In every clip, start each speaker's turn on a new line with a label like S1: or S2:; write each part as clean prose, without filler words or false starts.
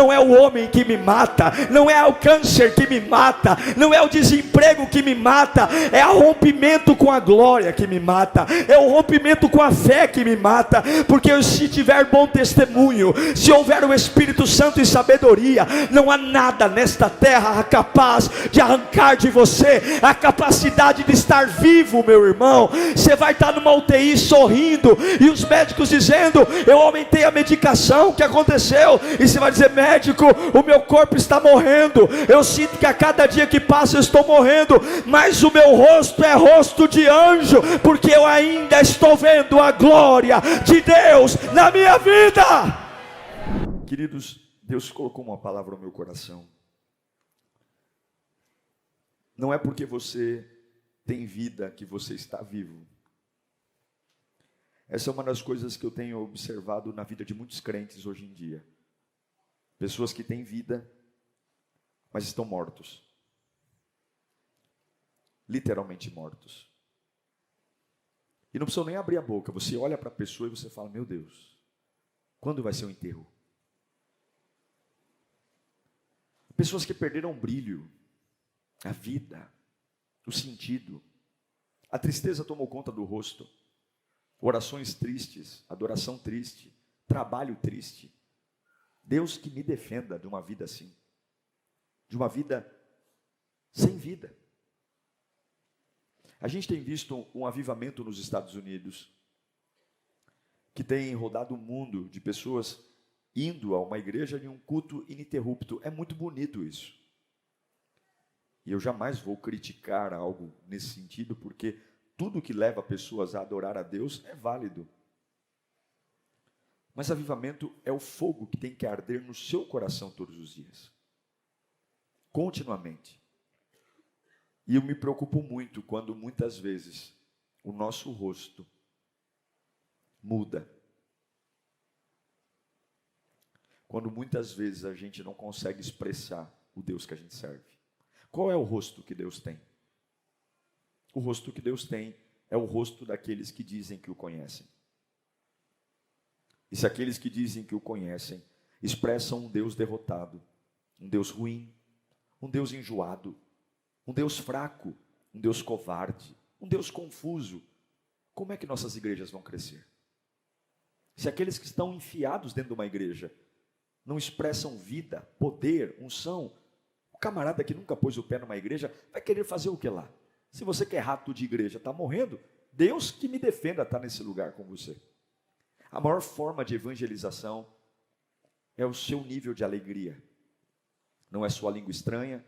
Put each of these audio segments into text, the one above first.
S1: não é o homem que me mata, não é o câncer que me mata, não é o desemprego que me mata, é o rompimento com a glória que me mata, é o rompimento com a fé que me mata, porque se tiver bom testemunho, se houver o Espírito Santo e sabedoria, não há nada nesta terra capaz de arrancar de você a capacidade de estar vivo, meu irmão. Você vai estar numa UTI sorrindo, e os médicos dizendo: eu aumentei a medicação, o que aconteceu? E você vai dizer: médico, o meu corpo está morrendo, eu sinto que a cada dia que passa eu estou morrendo, mas o meu rosto é rosto de anjo, porque eu ainda estou vendo a glória de Deus na minha vida. Queridos, Deus colocou uma palavra no meu coração. Não é porque você tem vida que você está vivo. Essa é uma das coisas que eu tenho observado na vida de muitos crentes hoje em dia. Pessoas que têm vida, mas estão mortos. Literalmente mortos. E não precisa nem abrir a boca. Você olha para a pessoa e você fala: meu Deus, quando vai ser o enterro? Pessoas que perderam o brilho, a vida, o sentido. A tristeza tomou conta do rosto. Orações tristes, adoração triste, trabalho triste. Deus que me defenda de uma vida assim, de uma vida sem vida. A gente tem visto um avivamento nos Estados Unidos, que tem rodado o mundo, de pessoas indo a uma igreja em um culto ininterrupto. É muito bonito isso. E eu jamais vou criticar algo nesse sentido, porque tudo que leva pessoas a adorar a Deus é válido. Mas avivamento é o fogo que tem que arder no seu coração todos os dias, continuamente. E eu me preocupo muito quando muitas vezes o nosso rosto muda. Quando muitas vezes a gente não consegue expressar o Deus que a gente serve. Qual é o rosto que Deus tem? O rosto que Deus tem é o rosto daqueles que dizem que o conhecem. E se aqueles que dizem que o conhecem expressam um Deus derrotado, um Deus ruim, um Deus enjoado, um Deus fraco, um Deus covarde, um Deus confuso, como é que nossas igrejas vão crescer? Se aqueles que estão enfiados dentro de uma igreja não expressam vida, poder, unção, o camarada que nunca pôs o pé numa igreja vai querer fazer o que lá? Se você que é rato de igreja está morrendo, Deus que me defenda estar nesse lugar com você. A maior forma de evangelização é o seu nível de alegria. Não é sua língua estranha,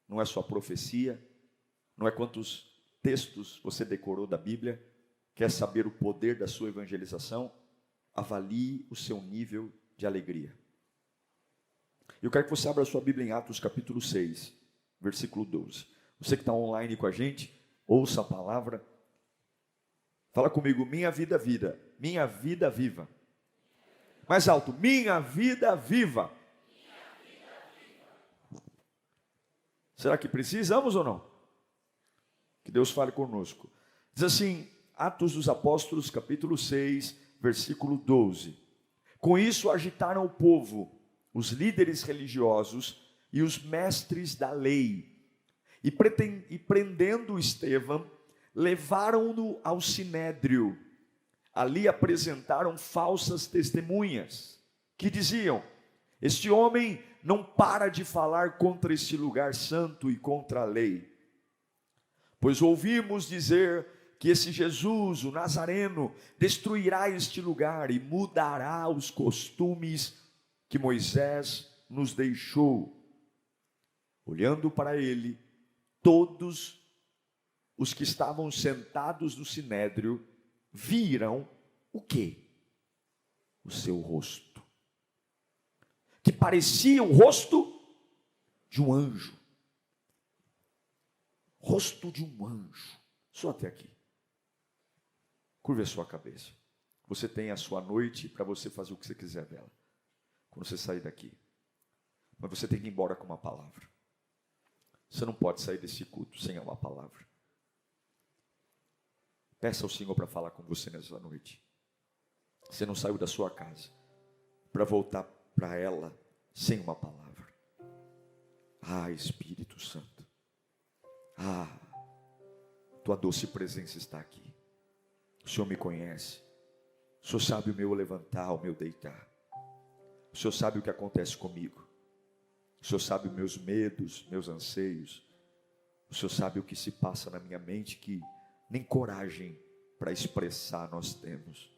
S1: não é sua profecia, não é quantos textos você decorou da Bíblia. Quer saber o poder da sua evangelização? Avalie o seu nível de alegria. Eu quero que você abra a sua Bíblia em Atos capítulo 6, versículo 12. Você que está online com a gente, ouça a palavra. Fala comigo: minha vida viva. Minha vida viva. Mais alto: minha vida viva. Será que precisamos ou não? Que Deus fale conosco. Diz assim, Atos dos Apóstolos, capítulo 6, versículo 12. Com isso agitaram o povo, os líderes religiosos e os mestres da lei, e prendendo Estevão, levaram-no ao sinédrio. Ali apresentaram falsas testemunhas, que diziam: este homem não para de falar contra este lugar santo e contra a lei. Pois ouvimos dizer que esse Jesus, o Nazareno, destruirá este lugar e mudará os costumes que Moisés nos deixou. Olhando para ele, todos os que estavam sentados no sinédrio viram o quê? O seu rosto, que parecia o rosto de um anjo. Rosto de um anjo. Só até aqui. Curve a sua cabeça. Você tem a sua noite para você fazer o que você quiser dela, quando você sair daqui. Mas você tem que ir embora com uma palavra. Você não pode sair desse culto sem uma palavra. Peça ao Senhor para falar com você nessa noite. Você não saiu da sua casa para voltar para ela sem uma palavra. Espírito Santo, tua doce presença está aqui. O Senhor me conhece, o Senhor sabe o meu levantar, o meu deitar, o Senhor sabe o que acontece comigo, o Senhor sabe os meus medos, meus anseios, o Senhor sabe o que se passa na minha mente, que nem coragem para expressar nós temos.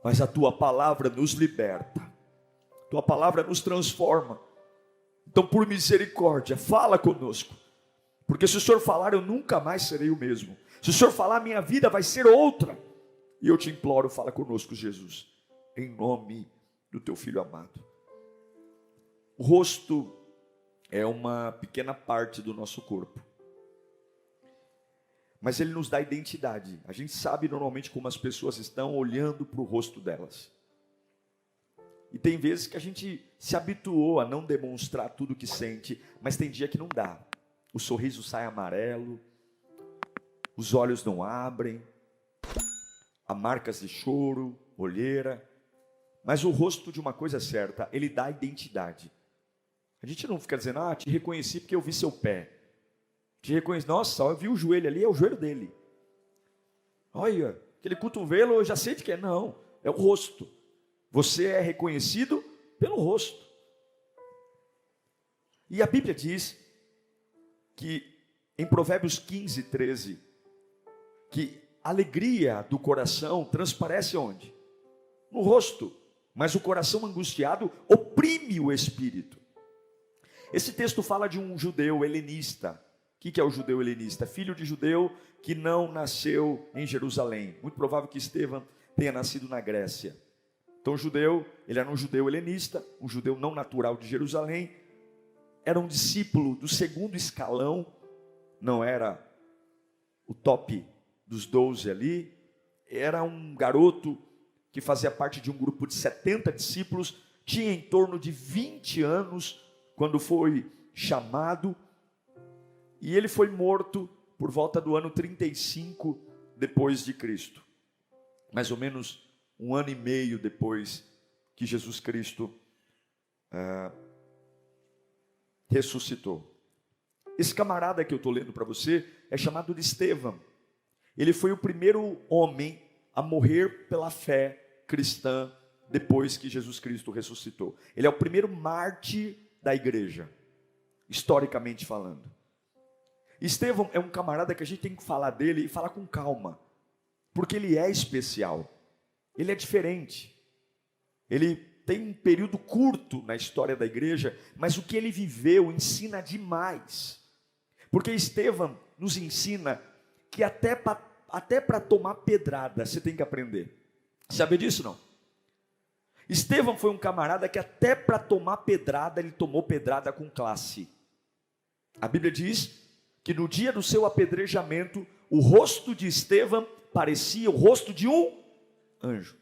S1: Mas a tua palavra nos liberta, a tua palavra nos transforma. Então, por misericórdia, fala conosco, porque se o Senhor falar, eu nunca mais serei o mesmo. Se o Senhor falar, minha vida vai ser outra. E eu te imploro, fala conosco, Jesus, em nome do teu Filho amado. O rosto é uma pequena parte do nosso corpo, mas ele nos dá identidade. A gente sabe normalmente como as pessoas estão olhando para o rosto delas. E tem vezes que a gente se habituou a não demonstrar tudo o que sente, mas tem dia que não dá. O sorriso sai amarelo, os olhos não abrem, há marcas de choro, olheira. Mas o rosto, de uma coisa certa, ele dá identidade. A gente não fica dizendo, te reconheci porque eu vi seu pé. Te reconheci, nossa, eu vi o joelho ali, é o joelho dele. Olha, aquele cotovelo eu já sei de que é. Não, é o rosto. Você é reconhecido pelo rosto. E a Bíblia diz que em Provérbios 15, 13, que a alegria do coração transparece onde? No rosto. Mas o coração angustiado oprime o espírito. Esse texto fala de um judeu helenista. O que é o judeu helenista? Filho de judeu que não nasceu em Jerusalém. Muito provável que Estevão tenha nascido na Grécia. Então o judeu, ele era um judeu helenista, um judeu não natural de Jerusalém, era um discípulo do segundo escalão, não era o top dos 12 ali, era um garoto que fazia parte de um grupo de 70 discípulos, tinha em torno de 20 anos quando foi chamado, e ele foi morto por volta do ano 35 depois de Cristo, mais ou menos 1 ano e meio depois que Jesus Cristo ressuscitou. Esse camarada que eu estou lendo para você é chamado de Estevão. Ele foi o primeiro homem a morrer pela fé cristã depois que Jesus Cristo ressuscitou. Ele é o primeiro mártir da igreja, historicamente falando. Estevão é um camarada que a gente tem que falar dele e falar com calma, porque ele é especial. Ele é diferente, ele tem um período curto na história da igreja, mas o que ele viveu ensina demais, porque Estevão nos ensina que até para tomar pedrada você tem que aprender. Sabe disso não? Estevão foi um camarada que até para tomar pedrada, ele tomou pedrada com classe. A Bíblia diz que no dia do seu apedrejamento, o rosto de Estevão parecia o rosto de um anjo.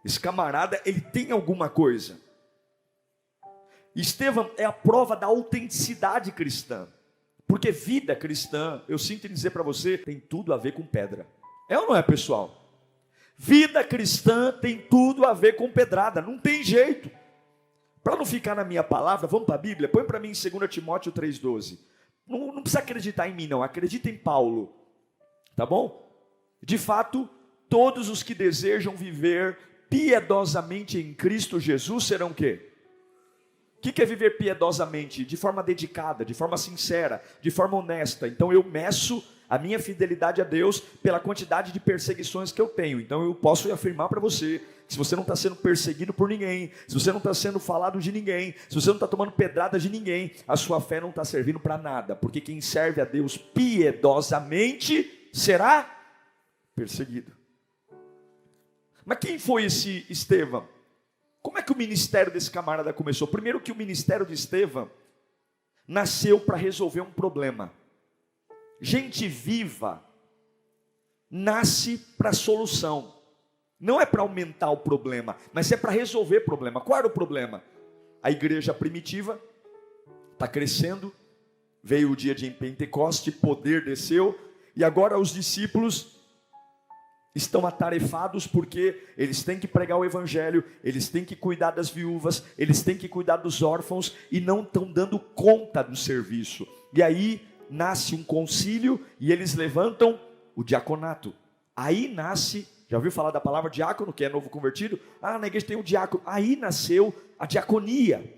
S1: Esse camarada, ele tem alguma coisa. Estevão é a prova da autenticidade cristã, porque vida cristã, eu sinto em dizer para você, tem tudo a ver com pedra. É ou não é, pessoal? Vida cristã tem tudo a ver com pedrada, não tem jeito. Para não ficar na minha palavra, vamos para a Bíblia, põe para mim em 2 Timóteo 3,12. Não precisa acreditar em mim não, acredita em Paulo, tá bom? De fato, todos os que desejam viver piedosamente em Cristo Jesus serão o quê? O que é viver piedosamente? De forma dedicada, de forma sincera, de forma honesta. Então eu meço a minha fidelidade a Deus pela quantidade de perseguições que eu tenho. Então eu posso afirmar para você, que se você não está sendo perseguido por ninguém, se você não está sendo falado de ninguém, se você não está tomando pedrada de ninguém, a sua fé não está servindo para nada. Porque quem serve a Deus piedosamente será perseguido. Mas quem foi esse Estevão? Como é que o ministério desse camarada começou? Primeiro que o ministério de Estevão nasceu para resolver um problema. Gente viva nasce para solução. Não é para aumentar o problema, mas é para resolver problema. Qual era o problema? A igreja primitiva está crescendo, veio o dia de Pentecoste, poder desceu, e agora os discípulos estão atarefados porque eles têm que pregar o evangelho, eles têm que cuidar das viúvas, eles têm que cuidar dos órfãos e não estão dando conta do serviço. E aí nasce um concílio e eles levantam o diaconato. Aí nasce, já ouviu falar da palavra diácono, que é novo convertido? Na igreja tem um diácono. Aí nasceu a diaconia.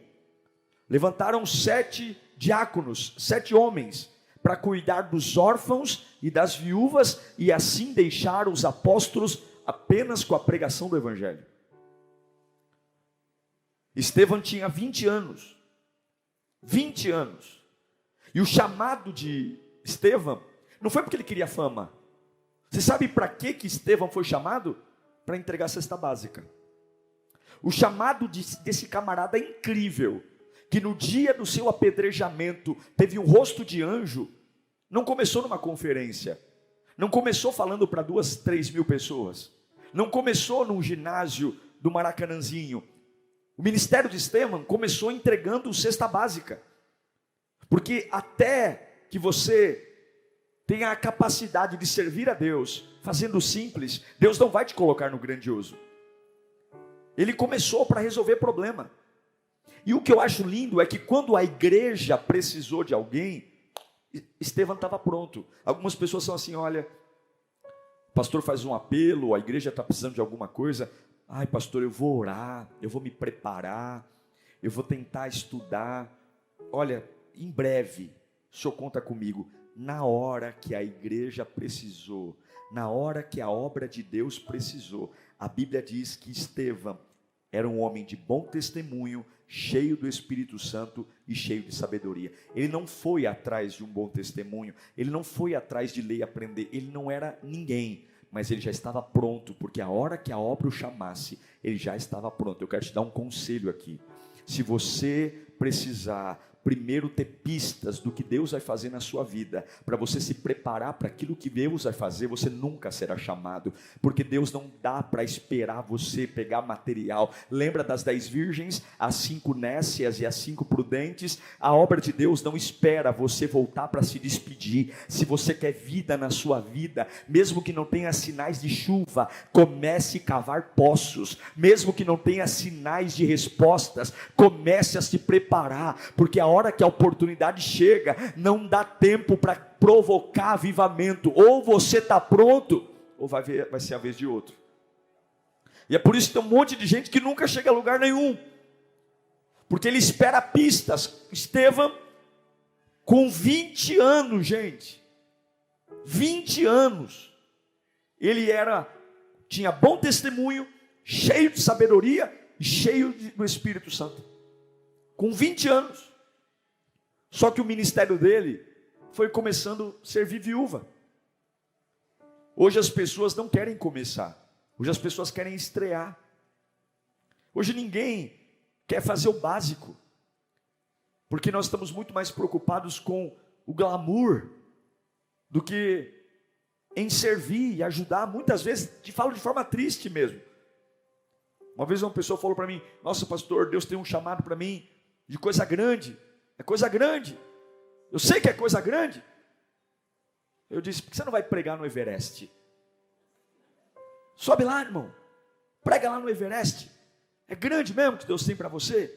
S1: Levantaram 7 diáconos, 7 homens, para cuidar dos órfãos e das viúvas, e assim deixar os apóstolos apenas com a pregação do evangelho. Estevão tinha 20 anos. 20 anos. E o chamado de Estevão não foi porque ele queria fama. Você sabe para que Estevão foi chamado? Para entregar a cesta básica. O chamado desse camarada é incrível, que no dia do seu apedrejamento teve um rosto de anjo. Não começou numa conferência, não começou falando para 2, 3 mil pessoas, não começou num ginásio do Maracanãzinho. O ministério de Estevão começou entregando cesta básica, porque até que você tenha a capacidade de servir a Deus fazendo o simples, Deus não vai te colocar no grandioso. Ele começou para resolver problema. E o que eu acho lindo é que quando a igreja precisou de alguém, Estevão estava pronto. Algumas pessoas são assim: olha, o pastor faz um apelo, a igreja está precisando de alguma coisa. Ai, pastor, eu vou orar, eu vou me preparar, eu vou tentar estudar. Olha, em breve, o senhor conta comigo. Na hora que a igreja precisou, na hora que a obra de Deus precisou, a Bíblia diz que Estevão era um homem de bom testemunho, cheio do Espírito Santo e cheio de sabedoria. Ele não foi atrás de um bom testemunho, ele não foi atrás de ler e aprender, ele não era ninguém, mas ele já estava pronto, porque a hora que a obra o chamasse, ele já estava pronto. Eu quero te dar um conselho aqui: se você precisar primeiro ter pistas do que Deus vai fazer na sua vida, para você se preparar para aquilo que Deus vai fazer, você nunca será chamado, porque Deus não dá para esperar você pegar material. Lembra das 10 virgens, as 5 nécias e as 5 prudentes? A obra de Deus não espera você voltar para se despedir. Se você quer vida na sua vida, mesmo que não tenha sinais de chuva, comece a cavar poços. Mesmo que não tenha sinais de respostas, comece a se preparar, porque a hora que a oportunidade chega, não dá tempo para provocar avivamento. Ou você está pronto, ou vai ser a vez de outro. E é por isso que tem um monte de gente que nunca chega a lugar nenhum, porque ele espera pistas. Estevão, com 20 anos, gente, 20 anos, ele tinha bom testemunho, cheio de sabedoria e cheio do Espírito Santo. Com 20 anos. Só que o ministério dele foi começando a servir viúva. Hoje as pessoas não querem começar. Hoje as pessoas querem estrear. Hoje ninguém quer fazer o básico, porque nós estamos muito mais preocupados com o glamour do que em servir e ajudar. Muitas vezes te falo de forma triste mesmo. Uma vez uma pessoa falou para mim: nossa, pastor, Deus tem um chamado para mim de coisa grande. É coisa grande. Eu sei que é coisa grande. Eu disse: por que você não vai pregar no Everest? Sobe lá, irmão. Prega lá no Everest. É grande mesmo que Deus tem para você.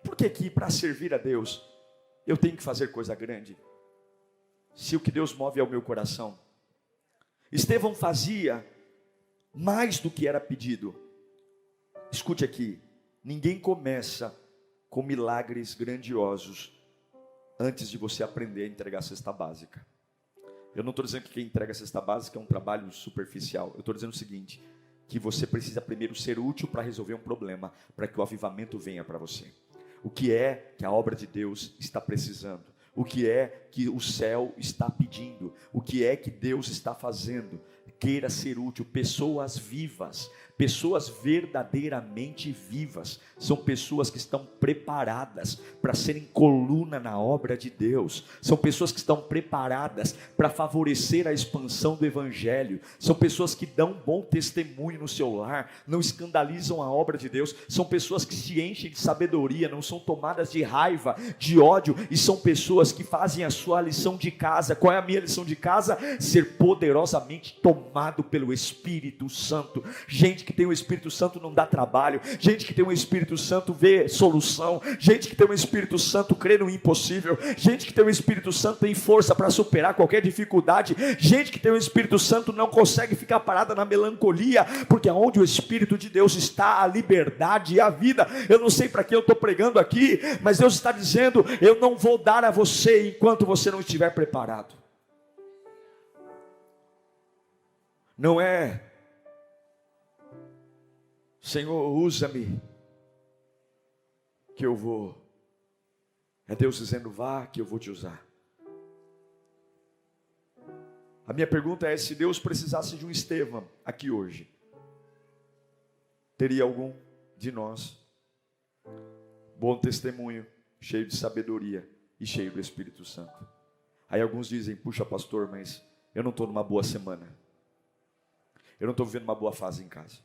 S1: Por que para servir a Deus eu tenho que fazer coisa grande? Se o que Deus move é o meu coração. Estevão fazia mais do que era pedido. Escute aqui: ninguém começa com milagres grandiosos antes de você aprender a entregar a cesta básica. Eu não estou dizendo que quem entrega a cesta básica é um trabalho superficial. Eu estou dizendo o seguinte: que você precisa primeiro ser útil para resolver um problema, para que o avivamento venha para você. O que é que a obra de Deus está precisando? O que é que o céu está pedindo? O que é que Deus está fazendo? Queira ser útil. Pessoas vivas, pessoas verdadeiramente vivas, são pessoas que estão preparadas para serem coluna na obra de Deus, são pessoas que estão preparadas para favorecer a expansão do Evangelho, são pessoas que dão bom testemunho no seu lar, não escandalizam a obra de Deus, são pessoas que se enchem de sabedoria, não são tomadas de raiva, de ódio, e são pessoas que fazem a sua lição de casa. Qual é a minha lição de casa? Ser poderosamente tomado tomado pelo Espírito Santo. Gente que tem o Espírito Santo não dá trabalho, gente que tem o Espírito Santo vê solução, gente que tem o Espírito Santo crê no impossível, gente que tem o Espírito Santo tem força para superar qualquer dificuldade, gente que tem o Espírito Santo não consegue ficar parada na melancolia, porque onde o Espírito de Deus está, a liberdade e a vida. Eu não sei para que eu estou pregando aqui, mas Deus está dizendo: eu não vou dar a você enquanto você não estiver preparado. Não é, Senhor, usa-me, que eu vou. É Deus dizendo: vá, que eu vou te usar. A minha pergunta é: se Deus precisasse de um Estevão aqui hoje, teria algum de nós bom testemunho, cheio de sabedoria e cheio do Espírito Santo? Aí alguns dizem: puxa, pastor, mas eu não estou numa boa semana, eu não estou vivendo uma boa fase em casa.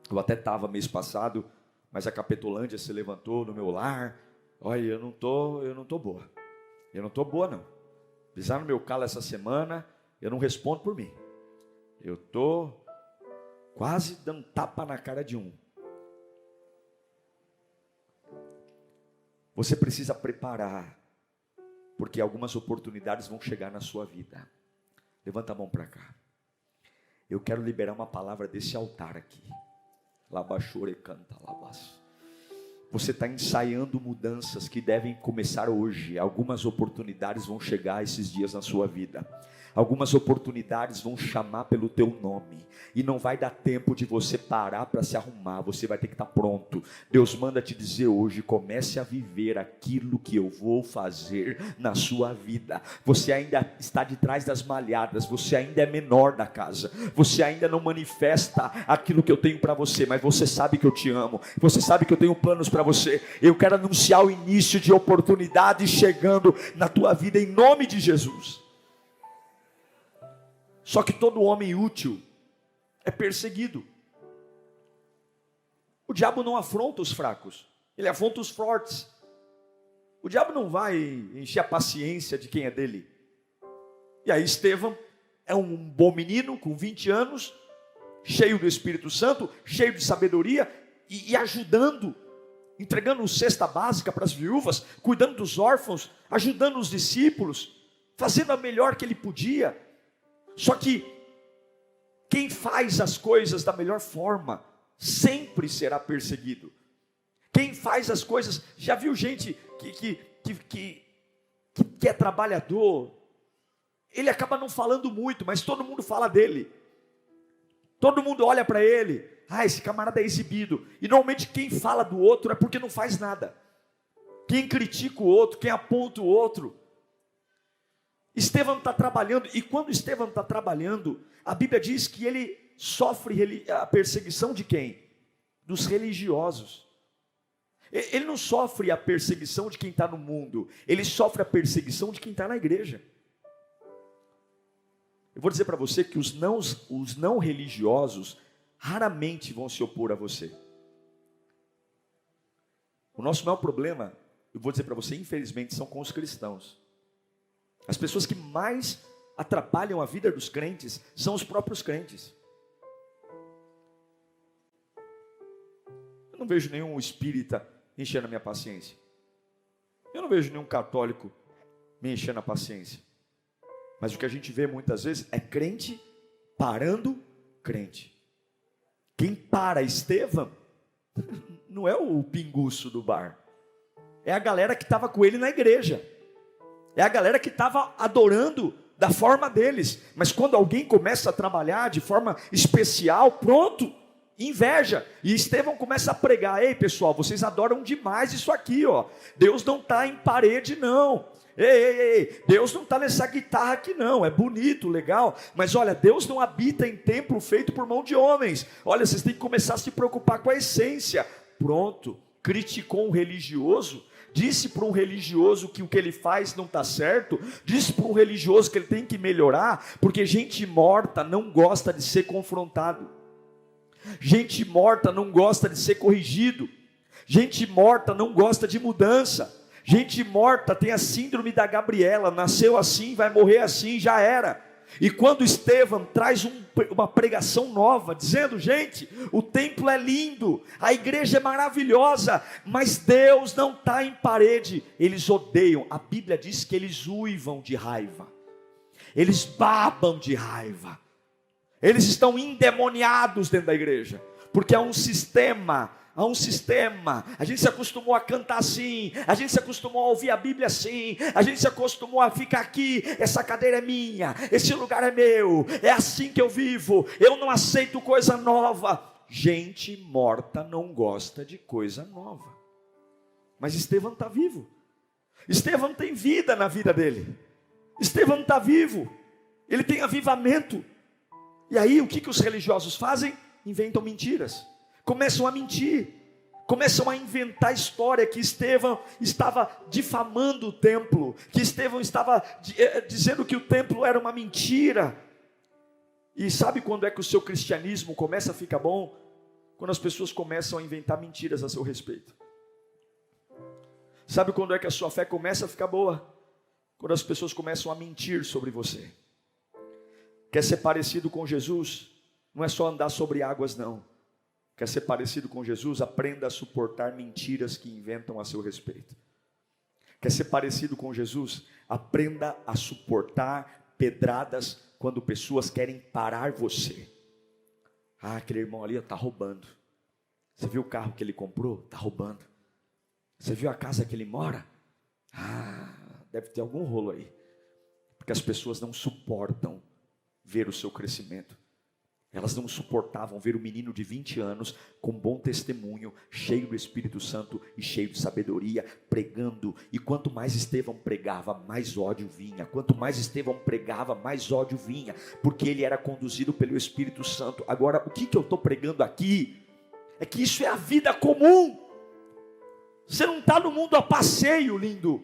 S1: Eu até estava mês passado, mas a Capetolândia se levantou no meu lar. Olha, eu não estou boa. Eu não estou boa, não. Pisar no meu calo essa semana, eu não respondo por mim. Eu estou quase dando tapa na cara de um. Você precisa preparar, porque algumas oportunidades vão chegar na sua vida. Levanta a mão para cá. Eu quero liberar uma palavra desse altar aqui. Labachore canta labas. Você está ensaiando mudanças que devem começar hoje. Algumas oportunidades vão chegar esses dias na sua vida. Algumas oportunidades vão chamar pelo teu nome. E não vai dar tempo de você parar para se arrumar. Você vai ter que estar pronto. Deus manda te dizer hoje: comece a viver aquilo que eu vou fazer na sua vida. Você ainda está de trás das malhadas. Você ainda é menor da casa. Você ainda não manifesta aquilo que eu tenho para você. Mas você sabe que eu te amo. Você sabe que eu tenho planos para você. Eu quero anunciar o início de oportunidades chegando na tua vida em nome de Jesus. Só que todo homem útil é perseguido. O diabo não afronta os fracos, ele afronta os fortes. O diabo não vai encher a paciência de quem é dele. E aí Estevão é um bom menino com 20 anos, cheio do Espírito Santo, cheio de sabedoria e ajudando, entregando cesta básica para as viúvas, cuidando dos órfãos, ajudando os discípulos, fazendo a melhor que ele podia. Só que quem faz as coisas da melhor forma sempre será perseguido. Quem faz as coisas, já viu gente que é trabalhador, ele acaba não falando muito, mas todo mundo fala dele. Todo mundo olha para ele: ah, esse camarada é exibido. E normalmente quem fala do outro é porque não faz nada. Quem critica o outro, quem aponta o outro. Estevão está trabalhando, e quando Estevão está trabalhando, a Bíblia diz que ele sofre a perseguição de quem? Dos religiosos. Ele não sofre a perseguição de quem está no mundo, ele sofre a perseguição de quem está na igreja. Eu vou dizer para você que os não religiosos raramente vão se opor a você. O nosso maior problema, eu vou dizer para você, infelizmente, são com os cristãos. As pessoas que mais atrapalham a vida dos crentes são os próprios crentes. Eu não vejo nenhum espírita enchendo a minha paciência. Eu não vejo nenhum católico me enchendo a paciência. Mas o que a gente vê muitas vezes é crente parando crente. Quem para Estevão não é o pinguço do bar. É a galera que estava com ele na igreja. É a galera que estava adorando da forma deles. Mas quando alguém começa a trabalhar de forma especial, pronto, inveja. E Estevão começa a pregar: ei pessoal, vocês adoram demais isso aqui, ó. Deus não está em parede não. Ei, Deus não está nessa guitarra aqui não. É bonito, legal, mas olha, Deus não habita em templo feito por mão de homens. Olha, vocês têm que começar a se preocupar com a essência. Pronto, criticou um religioso, disse para um religioso que o que ele faz não está certo, disse para um religioso que ele tem que melhorar, porque gente morta não gosta de ser confrontado, gente morta não gosta de ser corrigido, gente morta não gosta de mudança, gente morta tem a síndrome da Gabriela, nasceu assim, vai morrer assim, já era. E quando Estevão traz uma pregação nova, dizendo: gente, o templo é lindo, a igreja é maravilhosa, mas Deus não está em parede. Eles odeiam, a Bíblia diz que eles uivam de raiva, eles babam de raiva, eles estão endemoniados dentro da igreja, porque há um sistema, a gente se acostumou a cantar assim, a gente se acostumou a ouvir a Bíblia assim, a gente se acostumou a ficar aqui, essa cadeira é minha, esse lugar é meu, é assim que eu vivo, eu não aceito coisa nova. Gente morta não gosta de coisa nova. Mas Estevão está vivo, Estevão tem vida na vida dele, Estevão está vivo, ele tem avivamento. E aí o que os religiosos fazem? Inventam mentiras, começam a mentir, começam a inventar história, que Estevão estava difamando o templo, que Estevão estava dizendo que o templo era uma mentira. E sabe quando é que o seu cristianismo começa a ficar bom? Quando as pessoas começam a inventar mentiras a seu respeito. Sabe quando é que a sua fé começa a ficar boa? Quando as pessoas começam a mentir sobre você. Quer ser parecido com Jesus? Não é só andar sobre águas, não. Quer ser parecido com Jesus? Aprenda a suportar mentiras que inventam a seu respeito. Quer ser parecido com Jesus? Aprenda a suportar pedradas quando pessoas querem parar você. Ah, aquele irmão ali está roubando. Você viu o carro que ele comprou? Está roubando. Você viu a casa que ele mora? Ah, deve ter algum rolo aí. Porque as pessoas não suportam ver o seu crescimento. Elas não suportavam ver o menino de 20 anos, com bom testemunho, cheio do Espírito Santo e cheio de sabedoria, pregando. E quanto mais Estevão pregava, mais ódio vinha. Quanto mais Estevão pregava, mais ódio vinha, porque ele era conduzido pelo Espírito Santo. Agora, o que eu estou pregando aqui, é que isso é a vida comum. Você não está no mundo a passeio, lindo.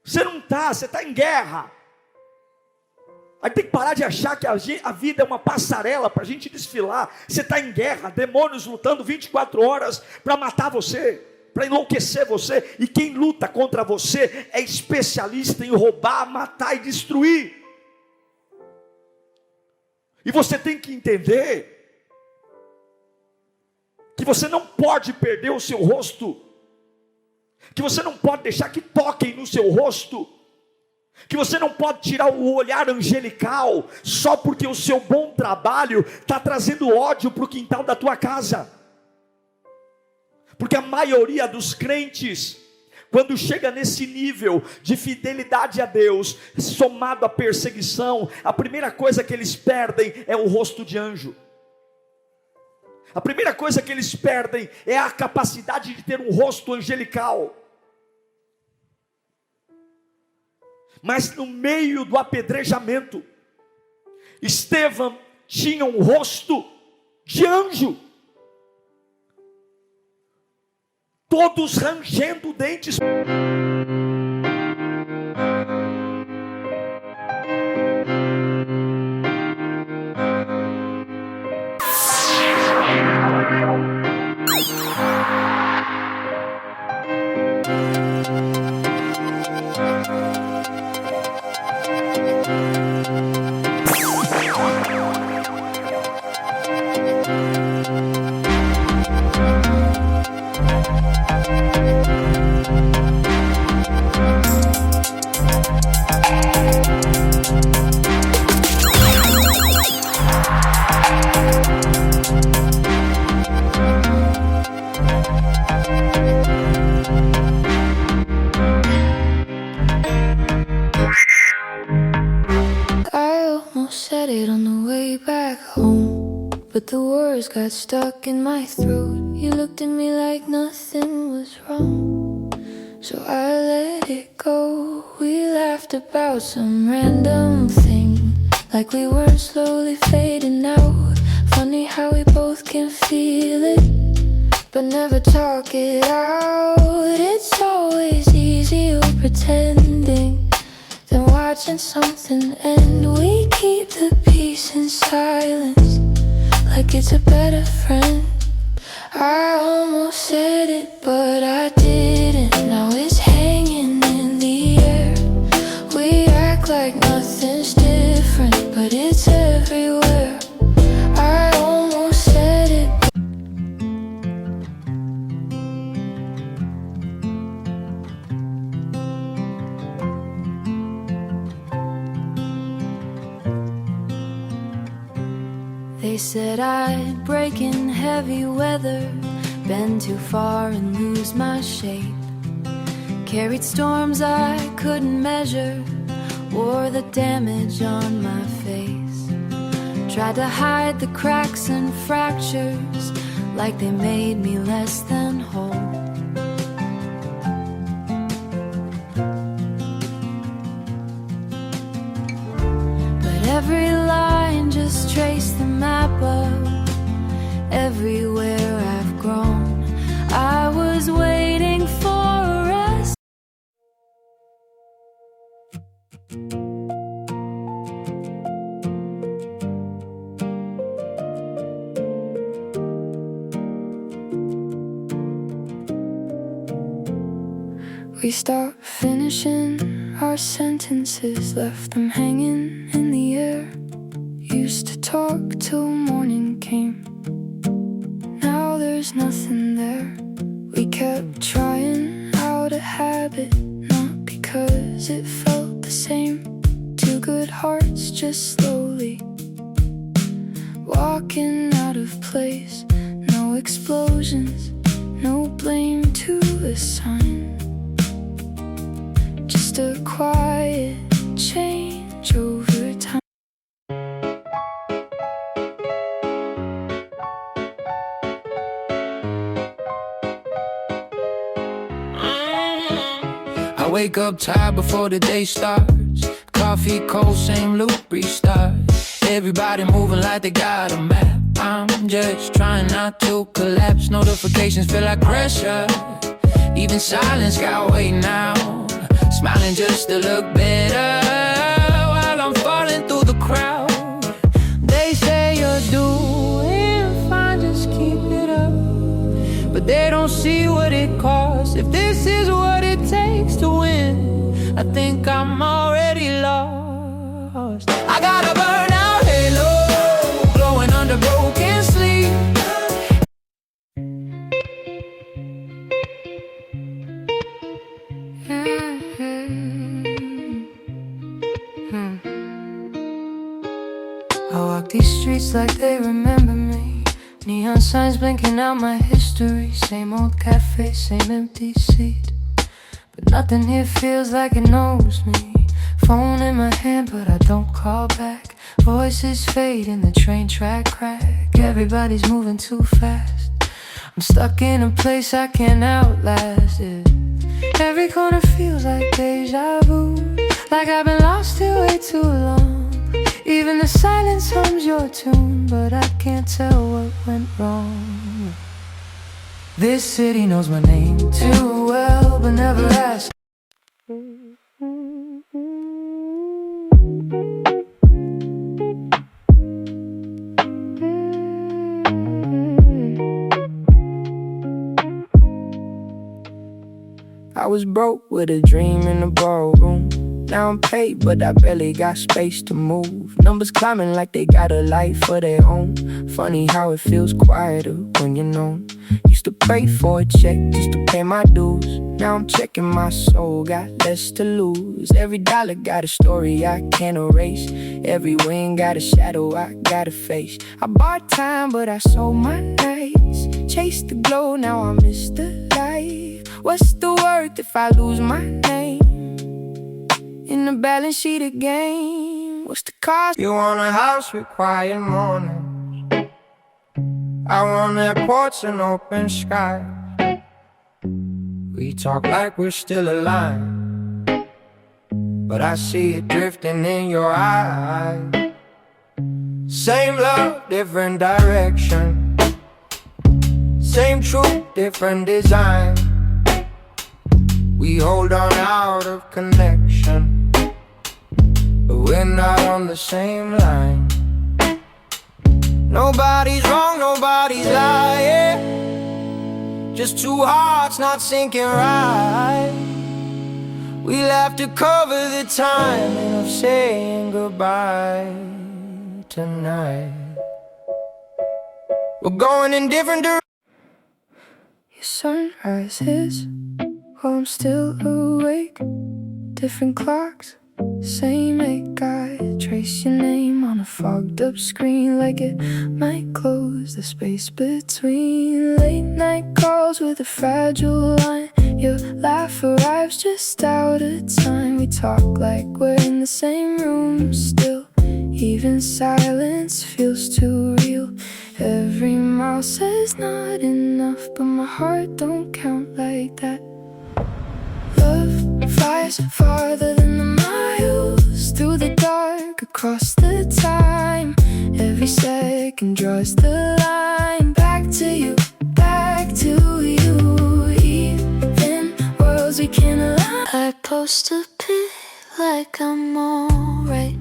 S1: Você não está, você está em guerra. Aí tem que parar de achar que a vida é uma passarela para a gente desfilar. Você está em guerra, demônios lutando 24 horas para matar você, para enlouquecer você. E quem luta contra você é especialista em roubar, matar e destruir. E você tem que entender que você não pode perder o seu rosto, que você não pode deixar que toquem no seu rosto, que você não pode tirar o olhar angelical só porque o seu bom trabalho está trazendo ódio para o quintal da tua casa. Porque a maioria dos crentes, quando chega nesse nível de fidelidade a Deus, somado à perseguição, a primeira coisa que eles perdem é o rosto de anjo. A primeira coisa que eles perdem é a capacidade de ter um rosto angelical. Mas no meio do apedrejamento, Estevão tinha um rosto de anjo, todos rangendo dentes.
S2: But the words got stuck in my throat. You looked at me like nothing was wrong, so I let it go. We laughed about some random thing, like we were slowly fading out. Funny how we both can feel it, but never talk it out. It's always easier pretending than watching something end. We keep the peace in silence, like it's a better friend. I almost said it, but I didn't. Now it's hanging in the air. We act like nothing's different. They said I'd break in heavy weather, bend too far and lose my shape. Carried storms I couldn't measure, wore the damage on my face. Tried to hide the cracks and fractures, like they made me less than whole. But every line just traced the map of everywhere I've grown. I was waiting for a rest. We stopped finishing our sentences, left them hanging in the air. Used to talk till morning came, now there's nothing there. We kept trying out a habit, not because it felt the same. Two good hearts just slowly walking out of place. No explosions, no blame to assign, just a quiet change over time.
S3: I wake up tired before the day starts. Coffee cold, same loop, restart. Everybody moving like they got a map. I'm just trying not to collapse. Notifications feel like pressure. Even silence got weight now. Smiling just to look better while I'm falling through the crowd. They say you're doing fine, just keep it up. But they don't see what it costs. If this is what it takes to win, I think I'm already lost. I got a burnout halo, glowing under broken sleep.
S2: I walk these streets like they remember me. Neon signs blinking out my history. Same old cafe, same empty seat, but nothing here feels like it knows me. Phone in my hand, but I don't call back. Voices fade in the train track crack. Everybody's moving too fast. I'm stuck in a place I can't outlast it. Every corner feels like deja vu, like I've been lost here way too long. Even the silence hums your tune, but I can't tell what went wrong. This city knows my name too well, but never asked.
S3: I was broke with a dream in the ballroom. Now I'm paid, but I barely got space to move. Numbers climbing like they got a life of their own. Funny how it feels quieter when you're known. Used to pray for a check just to pay my dues. Now I'm checking my soul, got less to lose. Every dollar got a story I can't erase. Every win got a shadow I gotta face. I bought time, but I sold my nights. Chased the glow, now I miss the life. What's the worth if I lose my name in the balance sheet again? What's the cost? You want a house with quiet mornings. I want airports and open sky. We talk like we're still alive, but I see it drifting in your eyes. Same love, different direction. Same truth, different design. We hold on out of connection, but we're not on the same line. Nobody's wrong, nobody's lying. Just two hearts not syncing right. We'll have to cover the timing of saying goodbye tonight. We're going in different directions.
S2: Your sunrise is while I'm still awake. Different clocks,
S3: Same make I trace your name on a fogged up screen, like it might close the space between. Late night calls with a fragile line. Your laugh arrives just out of time. We talk like we're in the same room still. Even silence feels too real. Every mile says not enough, but my heart don't count like that. Love flies farther than the miles, through the dark, across the time. Every second draws the line. Back to you, back to you. Even worlds we can align.
S2: I post a pic like I'm alright.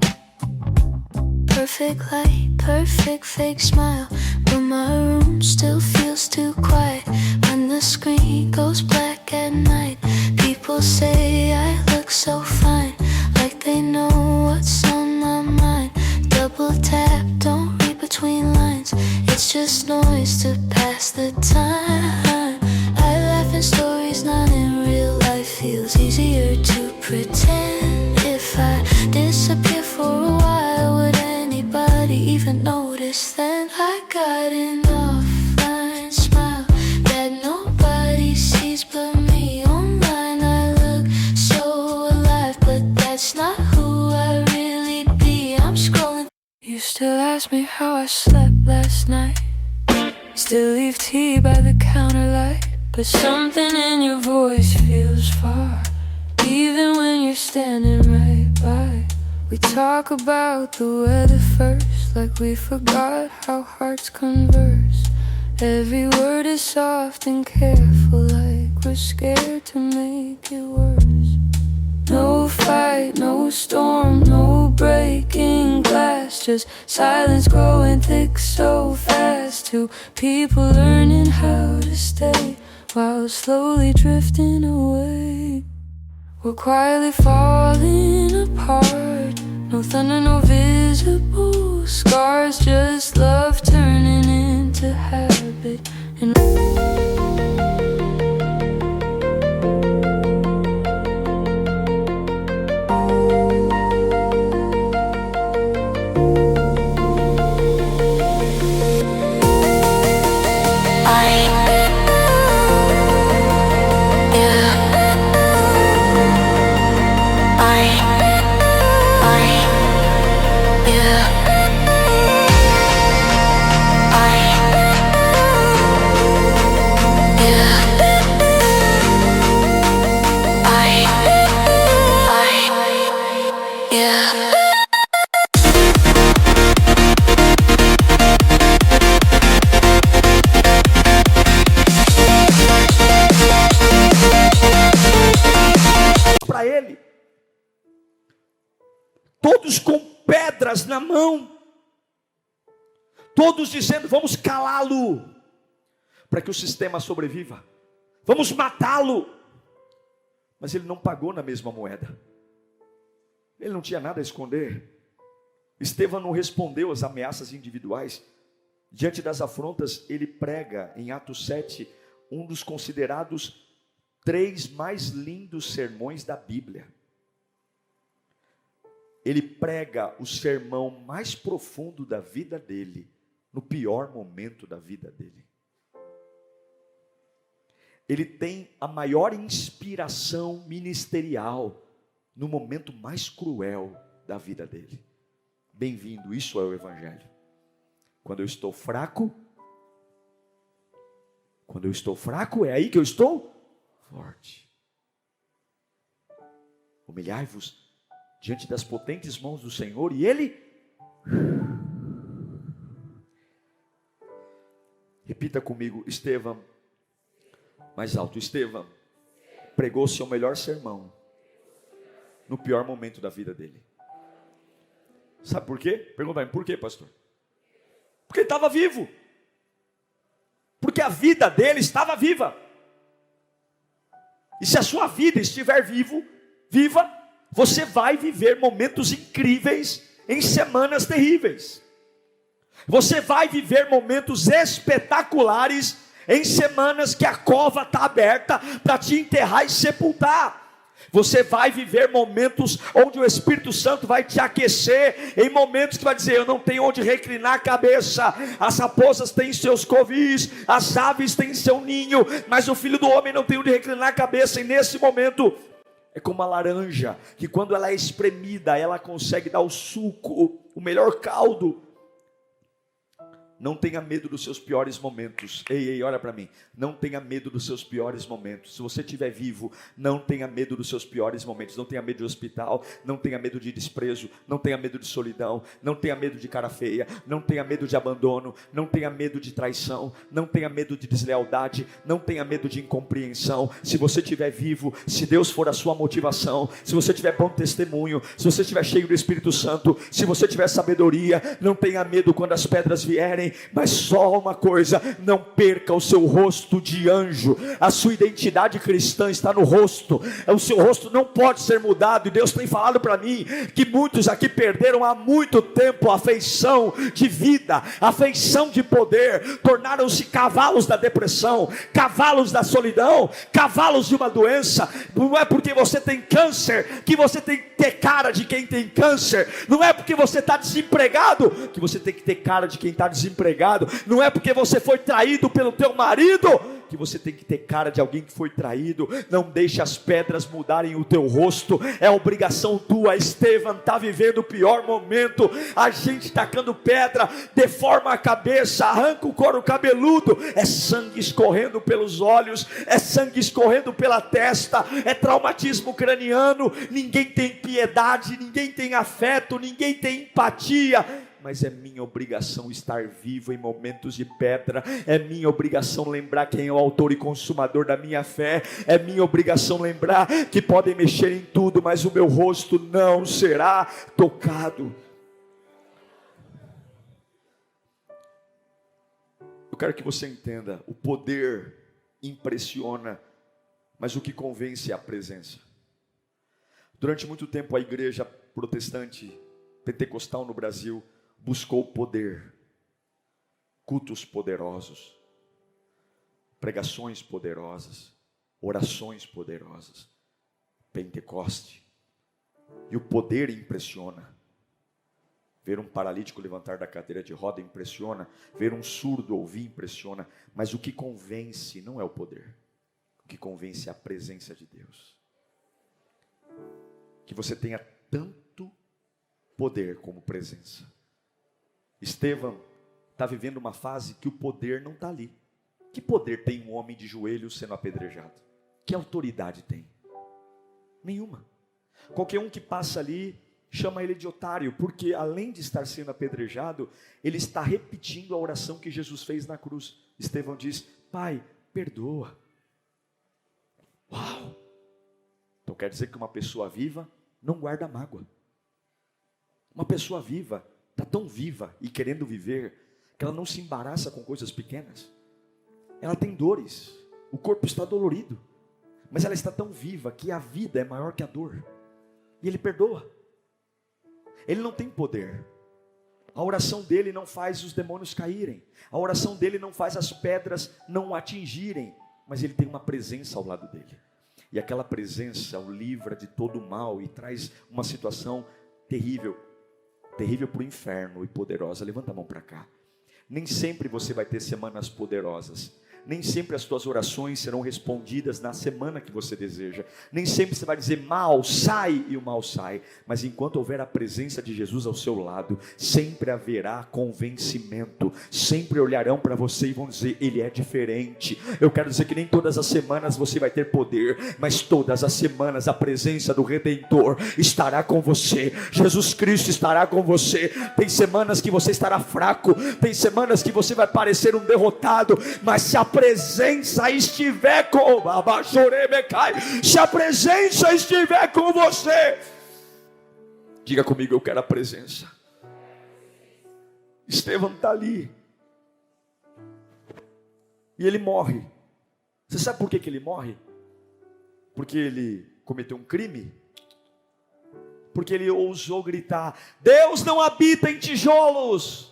S2: Perfect light, perfect fake smile, but my room still feels too quiet. When the screen goes black at night, people say I look so fine, like they know what's on my mind. Double tap, don't read between lines. It's just noise to pass the time. I laugh in stories, not in real life. Feels easier to pretend. If I disappear for a while, would anybody even notice then? I got an offline smile that nobody sees but me. Online I look so alive, but that's not who I really be. I'm scrolling. You still ask me how I slept last night. Still leave tea by the counter light, but something in your voice feels far, even when you're standing right by. We talk about the weather first, like we forgot how hearts converse. Every word is soft and careful, like we're scared to make it worse. No fight, no storm, no breaking glass, just silence growing thick so fast. Two people learning how to stay while slowly drifting away. We're quietly falling apart. No thunder, no visible scars, just love turning into habit. And
S1: para ele, todos com pedras na mão, todos dizendo: vamos calá-lo, para que o sistema sobreviva, vamos matá-lo. Mas ele não pagou na mesma moeda, ele não tinha nada a esconder. Estevão não respondeu às ameaças individuais. Diante das afrontas, ele prega em Atos 7, um dos considerados 3 mais lindos sermões da Bíblia. Ele prega o sermão mais profundo da vida dele, no pior momento da vida dele. Ele tem a maior inspiração ministerial no momento mais cruel da vida dele. Bem-vindo, isso é o Evangelho. Quando eu estou fraco, é aí que eu estou forte. Humilhai-vos diante das potentes mãos do Senhor, e Ele... Repita comigo: Estevão. Mais alto: Estevão pregou seu melhor sermão no pior momento da vida dele. Sabe por quê? Pergunta aí: por quê, pastor? Porque ele estava vivo. Porque a vida dele estava viva. E se a sua vida estiver viva, você vai viver momentos incríveis em semanas terríveis. Você vai viver momentos espetaculares em semanas que a cova está aberta para te enterrar e sepultar. Você vai viver momentos onde o Espírito Santo vai te aquecer, em momentos que vai dizer: eu não tenho onde reclinar a cabeça. As raposas têm seus covis, as aves têm seu ninho, mas o Filho do Homem não tem onde reclinar a cabeça. E nesse momento é como a laranja, que quando ela é espremida, ela consegue dar o suco, o melhor caldo. Não tenha medo dos seus piores momentos. Ei, olha para mim. Não tenha medo dos seus piores momentos. Se você estiver vivo, não tenha medo dos seus piores momentos. Não tenha medo de hospital. Não tenha medo de desprezo. Não tenha medo de solidão. Não tenha medo de cara feia. Não tenha medo de abandono. Não tenha medo de traição. Não tenha medo de deslealdade. Não tenha medo de incompreensão. Se você estiver vivo, se Deus for a sua motivação, se você tiver bom testemunho, se você estiver cheio do Espírito Santo, se você tiver sabedoria, não tenha medo quando as pedras vierem. Mas só uma coisa: não perca o seu rosto de anjo. A sua identidade cristã está no rosto. O seu rosto não pode ser mudado. E Deus tem falado para mim que muitos aqui perderam há muito tempo a afeição de vida, a afeição de poder. Tornaram-se cavalos da depressão, cavalos da solidão, cavalos de uma doença. Não é porque você tem câncer que você tem que ter cara de quem tem câncer. Não é porque você está desempregado que você tem que ter cara de quem está desempregado. Não é porque você foi traído pelo teu marido que você tem que ter cara de alguém que foi traído. Não deixe as pedras mudarem o teu rosto. É obrigação tua. Estevam está vivendo o pior momento. A gente tacando pedra deforma a cabeça, arranca o couro cabeludo. É sangue escorrendo pelos olhos, é sangue escorrendo pela testa, é traumatismo craniano. Ninguém tem piedade, ninguém tem afeto, ninguém tem empatia. Mas é minha obrigação estar vivo em momentos de pedra. É minha obrigação lembrar quem é o autor e consumador da minha fé. É minha obrigação lembrar que podem mexer em tudo, mas o meu rosto não será tocado. Eu quero que você entenda: o poder impressiona, mas o que convence é a presença. Durante muito tempo a igreja protestante pentecostal no Brasil buscou poder, cultos poderosos, pregações poderosas, orações poderosas, Pentecoste. E o poder impressiona. Ver um paralítico levantar da cadeira de roda impressiona. Ver um surdo ouvir impressiona. Mas o que convence não é o poder. O que convence é a presença de Deus. Que você tenha tanto poder como presença. Estevão está vivendo uma fase que o poder não está ali. Que poder tem um homem de joelhos sendo apedrejado? Que autoridade tem? Nenhuma. Qualquer um que passa ali chama ele de otário, porque além de estar sendo apedrejado, ele está repetindo a oração que Jesus fez na cruz. Estevão diz: Pai, perdoa. Uau! Então quer dizer que uma pessoa viva não guarda mágoa. Uma pessoa viva está tão viva e querendo viver que ela não se embaraça com coisas pequenas. Ela tem dores, o corpo está dolorido, mas ela está tão viva que a vida é maior que a dor. E ele perdoa. Ele não tem poder. A oração dele não faz os demônios caírem. A oração dele não faz as pedras não o atingirem. Mas ele tem uma presença ao lado dele. E aquela presença o livra de todo o mal e traz uma situação terrível. Terrível para o inferno e poderosa. Levanta a mão para cá. Nem sempre você vai ter semanas poderosas. Nem sempre as tuas orações serão respondidas na semana que você deseja. Nem sempre você vai dizer mal, sai, e o mal sai. Mas enquanto houver a presença de Jesus ao seu lado, sempre haverá convencimento. Sempre olharão para você e vão dizer: ele é diferente. Eu quero dizer que nem todas as semanas você vai ter poder, mas todas as semanas a presença do Redentor estará com você. Jesus Cristo estará com você. Tem semanas que você estará fraco, tem semanas que você vai parecer um derrotado, mas se a presença estiver com se a presença estiver com você, diga comigo: eu quero a presença. Estevão está ali e ele morre. Você sabe por que ele morre? Porque ele cometeu um crime? Porque ele ousou gritar: Deus não habita em tijolos.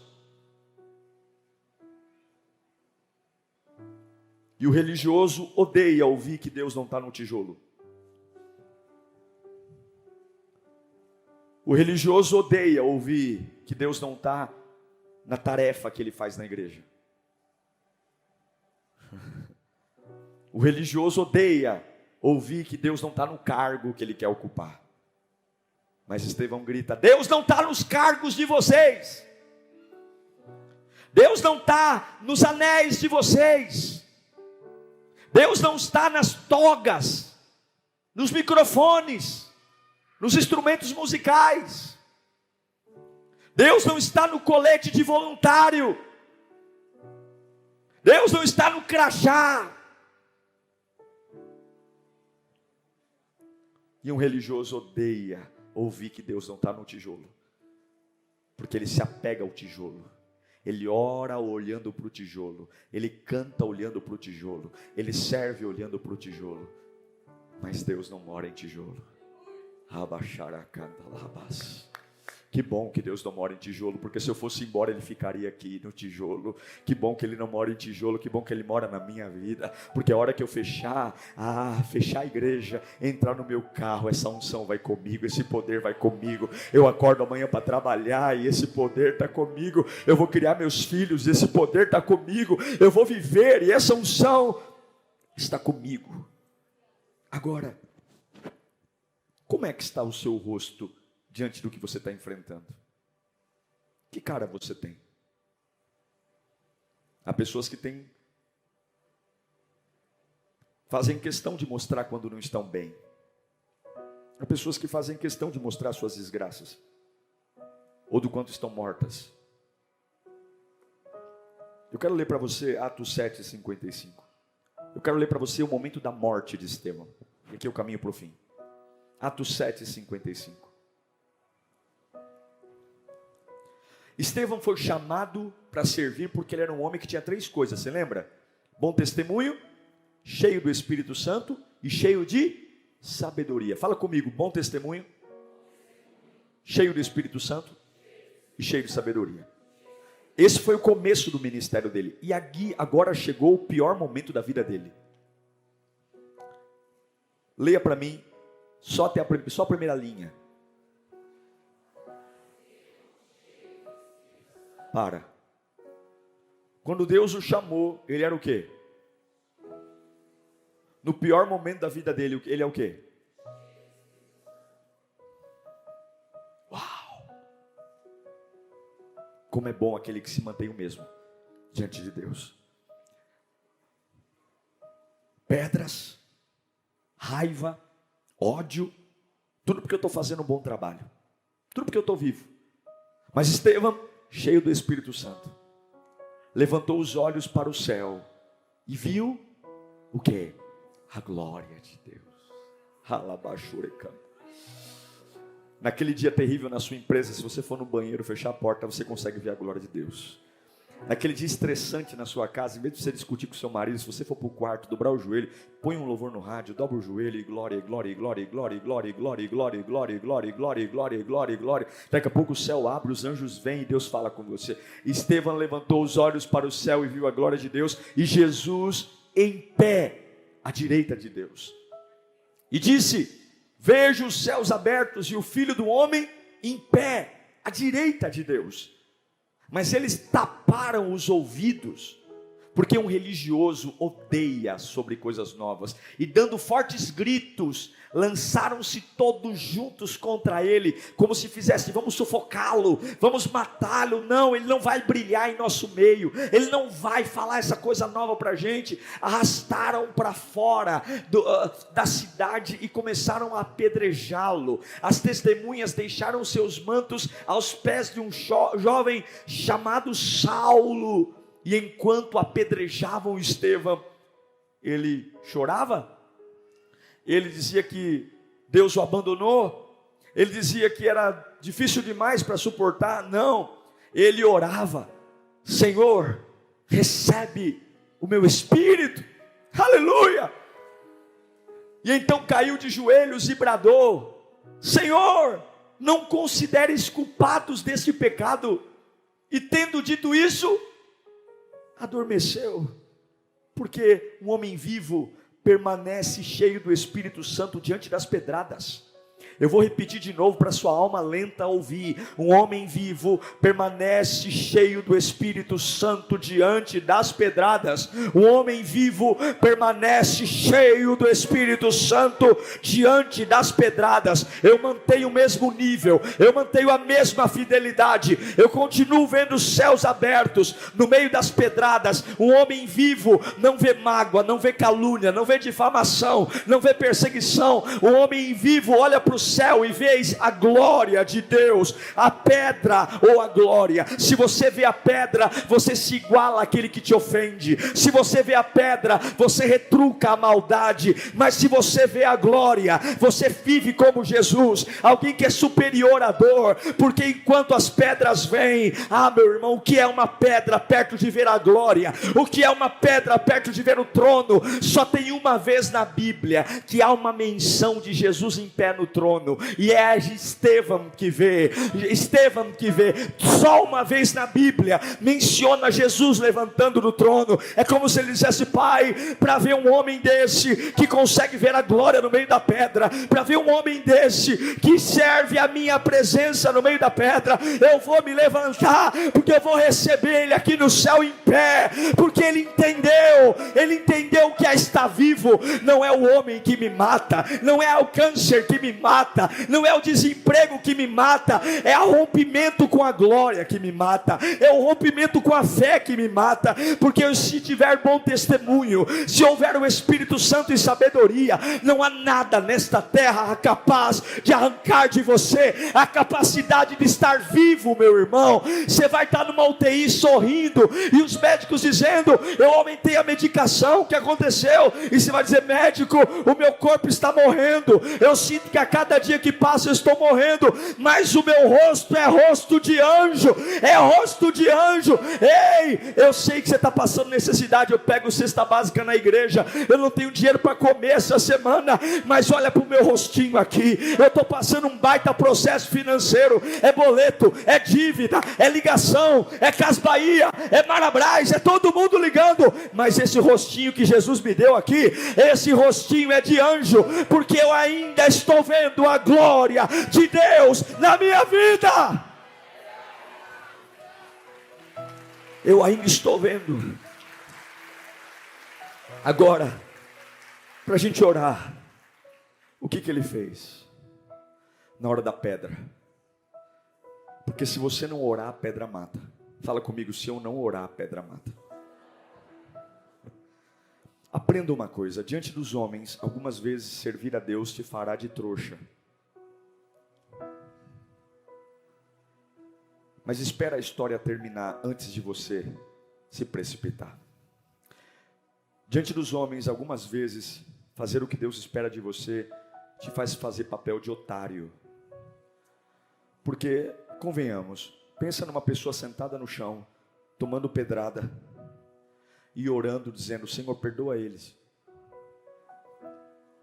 S1: E o religioso odeia ouvir que Deus não está no tijolo. O religioso odeia ouvir que Deus não está na tarefa que ele faz na igreja. O religioso odeia ouvir que Deus não está no cargo que ele quer ocupar. Mas Estevão grita: Deus não está nos cargos de vocês. Deus não está nos anéis de vocês. Deus não está nas togas, nos microfones, nos instrumentos musicais. Deus não está no colete de voluntário. Deus não está no crachá. E um religioso odeia ouvir que Deus não está no tijolo, porque ele se apega ao tijolo. Ele ora olhando para o tijolo, ele canta olhando para o tijolo, ele serve olhando para o tijolo. Mas Deus não mora em tijolo. Que bom que Deus não mora em tijolo, porque se eu fosse embora ele ficaria aqui no tijolo. Que bom que ele não mora em tijolo, que bom que ele mora na minha vida, porque a hora que eu fechar a igreja, entrar no meu carro, essa unção vai comigo, esse poder vai comigo. Eu acordo amanhã para trabalhar e esse poder está comigo. Eu vou criar meus filhos e esse poder está comigo. Eu vou viver e essa unção está comigo. Agora, como é que está o seu rosto diante do que você está enfrentando? Que cara você tem? Há pessoas que fazem questão de mostrar quando não estão bem. Há pessoas que fazem questão de mostrar suas desgraças, ou do quanto estão mortas. Eu quero ler para você Atos 7:55. Eu quero ler para você o momento da morte de Estevão. E aqui é o caminho para o fim. Atos 7:55. Estevão foi chamado para servir porque ele era um homem que tinha 3 coisas, você lembra? Bom testemunho, cheio do Espírito Santo e cheio de sabedoria. Fala comigo: bom testemunho, cheio do Espírito Santo e cheio de sabedoria. Esse foi o começo do ministério dele. E aqui agora chegou o pior momento da vida dele. Leia para mim só a primeira linha. Quando Deus o chamou, ele era o quê? No pior momento da vida dele, ele é o quê? Uau! Como é bom aquele que se mantém o mesmo diante de Deus. Pedras, raiva, ódio, tudo porque eu estou fazendo um bom trabalho, tudo porque eu estou vivo. Mas Estevão, cheio do Espírito Santo, levantou os olhos para o céu e viu o quê? A glória de Deus. Naquele dia terrível na sua empresa, se você for no banheiro, fechar a porta, você consegue ver a glória de Deus. Naquele dia estressante na sua casa, em vez de você discutir com seu marido, se você for para o quarto, dobrar o joelho, põe um louvor no rádio, dobra o joelho e glória, glória, glória, glória, glória, glória, glória, glória, glória, glória, glória, glória, glória. Daqui a pouco o céu abre, os anjos vêm e Deus fala com você. Estevão levantou os olhos para o céu e viu a glória de Deus e Jesus em pé à direita de Deus. E disse: vejo os céus abertos e o Filho do Homem em pé à direita de Deus. Mas eles taparam os ouvidos, porque um religioso odeia sobre coisas novas. E dando fortes gritos, lançaram-se todos juntos contra ele, como se fizesse: vamos sufocá-lo, vamos matá-lo. Não, ele não vai brilhar em nosso meio, ele não vai falar essa coisa nova para a gente. Arrastaram para fora da cidade e começaram a apedrejá-lo. As testemunhas deixaram seus mantos aos pés de um jovem chamado Saulo. E enquanto apedrejavam Estevão, ele chorava. Ele dizia que Deus o abandonou. Ele dizia que era difícil demais para suportar. Não, ele orava: Senhor, recebe o meu espírito. Aleluia! E então caiu de joelhos e bradou: Senhor, não consideres culpados deste pecado. E tendo dito isso, adormeceu. Porque um homem vivo permanece cheio do Espírito Santo diante das pedradas. Eu vou repetir de novo para sua alma lenta ouvir. Um homem vivo permanece cheio do Espírito Santo diante das pedradas. Um homem vivo permanece cheio do Espírito Santo diante das pedradas. Eu mantenho o mesmo nível, eu mantenho a mesma fidelidade, eu continuo vendo os céus abertos no meio das pedradas. Um homem vivo não vê mágoa, não vê calúnia, não vê difamação, não vê perseguição. Um homem vivo olha para o céu e vês a glória de Deus, a pedra ou a glória. Se você vê a pedra, você se iguala àquele que te ofende. Se você vê a pedra, você retruca a maldade. Mas se você vê a glória, você vive como Jesus, alguém que é superior à dor, porque enquanto as pedras vêm, meu irmão, o que é uma pedra perto de ver a glória? O que é uma pedra perto de ver o trono? Só tem uma vez na Bíblia que há uma menção de Jesus em pé no trono, e é Estevão que vê. Só uma vez na Bíblia menciona Jesus levantando do trono. É como se ele dissesse: Pai, para ver um homem desse que consegue ver a glória no meio da pedra, para ver um homem desse que serve a minha presença no meio da pedra, eu vou me levantar, porque eu vou receber ele aqui no céu em pé, porque ele entendeu que a estar vivo não é o homem que me mata, não é o câncer que me mata, não é o desemprego que me mata, é o rompimento com a glória que me mata, é o rompimento com a fé que me mata. Porque se tiver bom testemunho, se houver o Espírito Santo e sabedoria, não há nada nesta terra capaz de arrancar de você a capacidade de estar vivo, meu irmão. Você vai estar numa UTI sorrindo, e os médicos dizendo: eu aumentei a medicação, o que aconteceu? E você vai dizer: médico, o meu corpo está morrendo, eu sinto que a cada dia que passa eu estou morrendo, mas o meu rosto é rosto de anjo, é rosto de anjo. Ei, eu sei que você está passando necessidade. Eu pego cesta básica na igreja, eu não tenho dinheiro para comer essa semana, mas olha para o meu rostinho aqui, eu estou passando um baita processo financeiro, é boleto, é dívida, é ligação, é Cas Bahia, é Marabras, é todo mundo ligando, mas esse rostinho que Jesus me deu aqui, esse rostinho é de anjo, porque eu ainda estou vendo a glória de Deus na minha vida. Eu ainda estou vendo. Agora, para a gente orar, o que ele fez na hora da pedra? Porque se você não orar, a pedra mata. Fala comigo: se eu não orar, a pedra mata. Aprenda uma coisa: diante dos homens, algumas vezes servir a Deus te fará de trouxa. Mas espera a história terminar antes de você se precipitar. Diante dos homens, algumas vezes, fazer o que Deus espera de você te faz fazer papel de otário. Porque, convenhamos, pensa numa pessoa sentada no chão, tomando pedrada e orando, dizendo: Senhor, perdoa eles.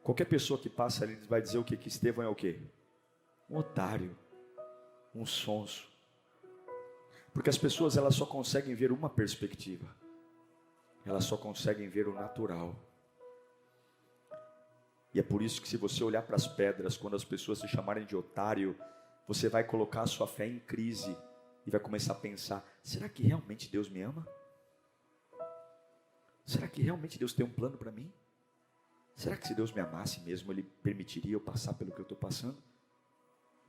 S1: Qualquer pessoa que passa ali vai dizer o quê? Que Estevão é o quê? Um otário, um sonso. Porque as pessoas, elas só conseguem ver uma perspectiva. Elas só conseguem ver o natural. E é por isso que, se você olhar para as pedras, quando as pessoas se chamarem de otário, você vai colocar a sua fé em crise e vai começar a pensar: será que realmente Deus me ama? Será que realmente Deus tem um plano para mim? Será que se Deus me amasse mesmo, Ele permitiria eu passar pelo que eu estou passando?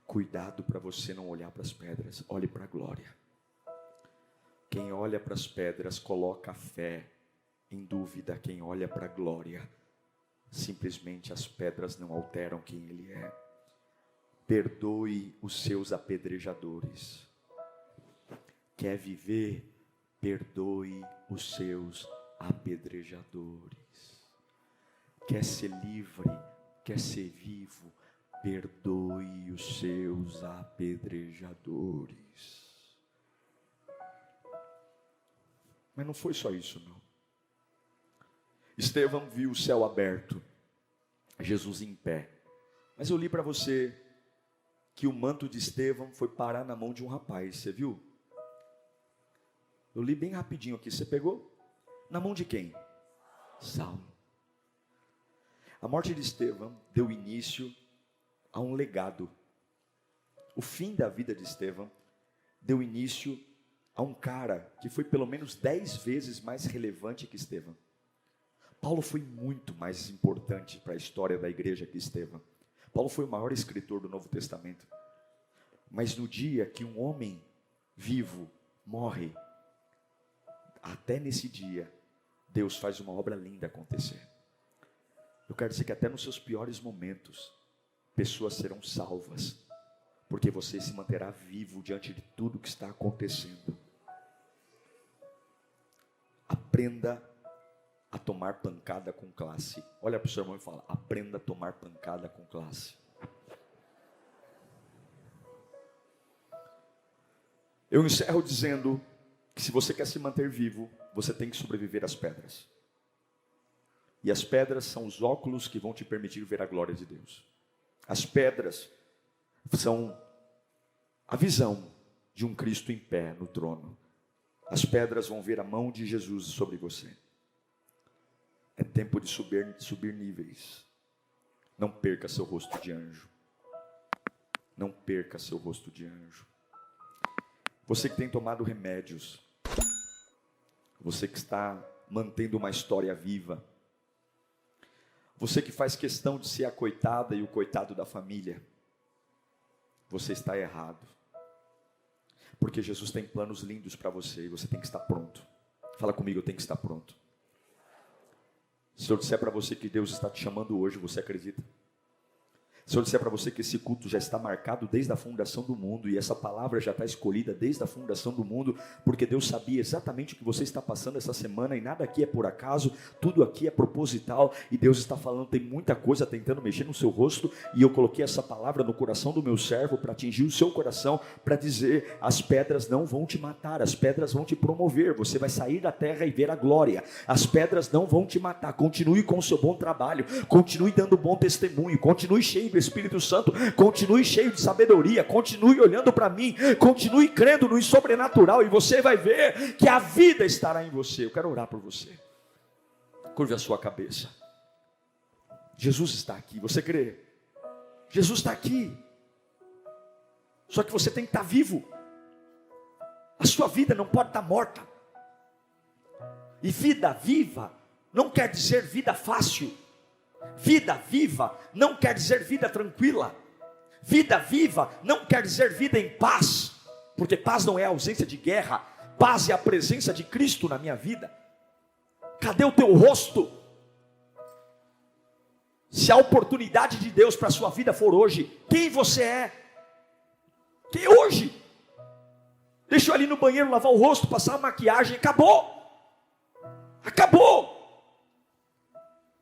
S1: Cuidado para você não olhar para as pedras, olhe para a glória. Quem olha para as pedras coloca a fé em dúvida. Quem olha para a glória, simplesmente as pedras não alteram quem Ele é. Perdoe os seus apedrejadores. Quer viver? Perdoe os seus apedrejadores. Quer ser livre? Quer ser vivo? Perdoe os seus apedrejadores. Mas não foi só isso, não. Estevão viu o céu aberto, Jesus em pé. Mas eu li para você que o manto de Estevão foi parar na mão de um rapaz. Você viu? Eu li bem rapidinho aqui. Você pegou? Na mão de quem? Saulo. A morte de Estevão deu início a um legado. O fim da vida de Estevão deu início a um cara que foi pelo menos 10 vezes mais relevante que Estevão. Paulo foi muito mais importante para a história da igreja que Estevão. Paulo foi o maior escritor do Novo Testamento. Mas no dia que um homem vivo morre, até nesse dia, Deus faz uma obra linda acontecer. Eu quero dizer que até nos seus piores momentos, pessoas serão salvas, porque você se manterá vivo diante de tudo que está acontecendo. Aprenda a tomar pancada com classe. Olha para o seu irmão e fala: aprenda a tomar pancada com classe. Eu encerro dizendo que se você quer se manter vivo, você tem que sobreviver às pedras. E as pedras são os óculos que vão te permitir ver a glória de Deus. As pedras são a visão de um Cristo em pé no trono. As pedras vão ver a mão de Jesus sobre você. É tempo de subir níveis. Não perca seu rosto de anjo. Não perca seu rosto de anjo. Você que tem tomado remédios. Você que está mantendo uma história viva. Você que faz questão de ser a coitada e o coitado da família. Você está errado. Porque Jesus tem planos lindos para você e você tem que estar pronto. Fala comigo, eu tenho que estar pronto. Se eu disser para você que Deus está te chamando hoje, você acredita? Se eu disser para você que esse culto já está marcado desde a fundação do mundo, e essa palavra já está escolhida desde a fundação do mundo, porque Deus sabia exatamente o que você está passando essa semana, e nada aqui é por acaso, tudo aqui é proposital, e Deus está falando, tem muita coisa tentando mexer no seu rosto, e eu coloquei essa palavra no coração do meu servo, para atingir o seu coração, para dizer: as pedras não vão te matar, as pedras vão te promover, você vai sair da terra e ver a glória, as pedras não vão te matar, continue com o seu bom trabalho, continue dando bom testemunho, continue cheio do Espírito Santo, continue cheio de sabedoria, continue olhando para mim, continue crendo no sobrenatural, e você vai ver que a vida estará em você. Eu quero orar por você. Curve a sua cabeça. Jesus está aqui, você crê? Jesus está aqui, só que você tem que estar vivo. A sua vida não pode estar morta. E vida viva não quer dizer vida fácil. Vida viva não quer dizer vida tranquila. Vida viva não quer dizer vida em paz, porque paz não é a ausência de guerra, paz é a presença de Cristo na minha vida. Cadê o teu rosto? Se a oportunidade de Deus para a sua vida for hoje, quem você é? Quem é hoje? Deixa eu ali no banheiro lavar o rosto, passar uma maquiagem, acabou. Acabou.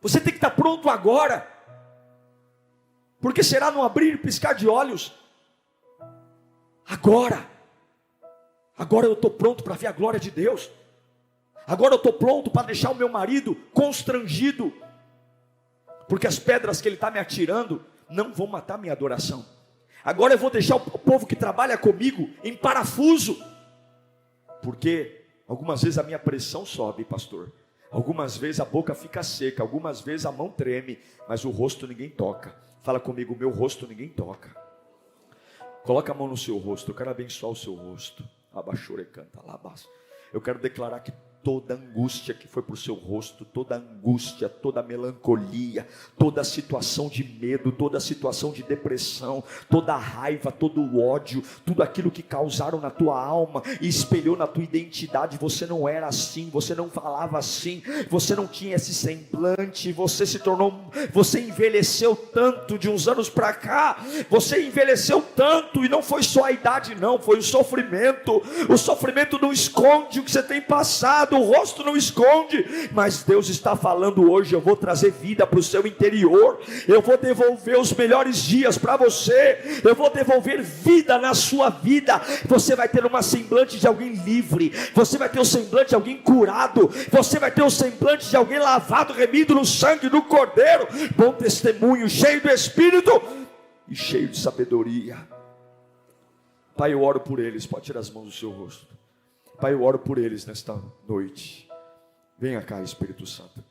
S1: Você tem que estar pronto agora, porque será no abrir e piscar de olhos. Agora eu estou pronto para ver a glória de Deus. Agora eu estou pronto para deixar o meu marido constrangido, porque as pedras que ele está me atirando não vão matar minha adoração. Agora eu vou deixar o povo que trabalha comigo em parafuso, porque algumas vezes a minha pressão sobe, pastor. Algumas vezes a boca fica seca, algumas vezes a mão treme, mas o rosto ninguém toca. Fala comigo, o meu rosto ninguém toca. Coloca a mão no seu rosto, eu quero abençoar o seu rosto. Abaixore canta, labas. Eu quero declarar que toda angústia que foi para o seu rosto, toda angústia, toda melancolia, toda situação de medo, toda situação de depressão, toda raiva, todo o ódio, tudo aquilo que causaram na tua alma e espelhou na tua identidade. Você não era assim, você não falava assim, você não tinha esse semblante, você envelheceu tanto de uns anos para cá, você envelheceu tanto, e não foi só a idade não, foi o sofrimento não esconde o que você tem passado, o rosto não esconde, mas Deus está falando hoje: eu vou trazer vida para o seu interior, eu vou devolver os melhores dias para você, eu vou devolver vida na sua vida. Você vai ter uma semblante de alguém livre, você vai ter o semblante de alguém curado, você vai ter o semblante de alguém lavado, remido no sangue do Cordeiro, bom testemunho, cheio do Espírito e cheio de sabedoria. Pai, eu oro por eles. Pode tirar as mãos do seu rosto. Pai, eu oro por eles nesta noite. Venha cá, Espírito Santo.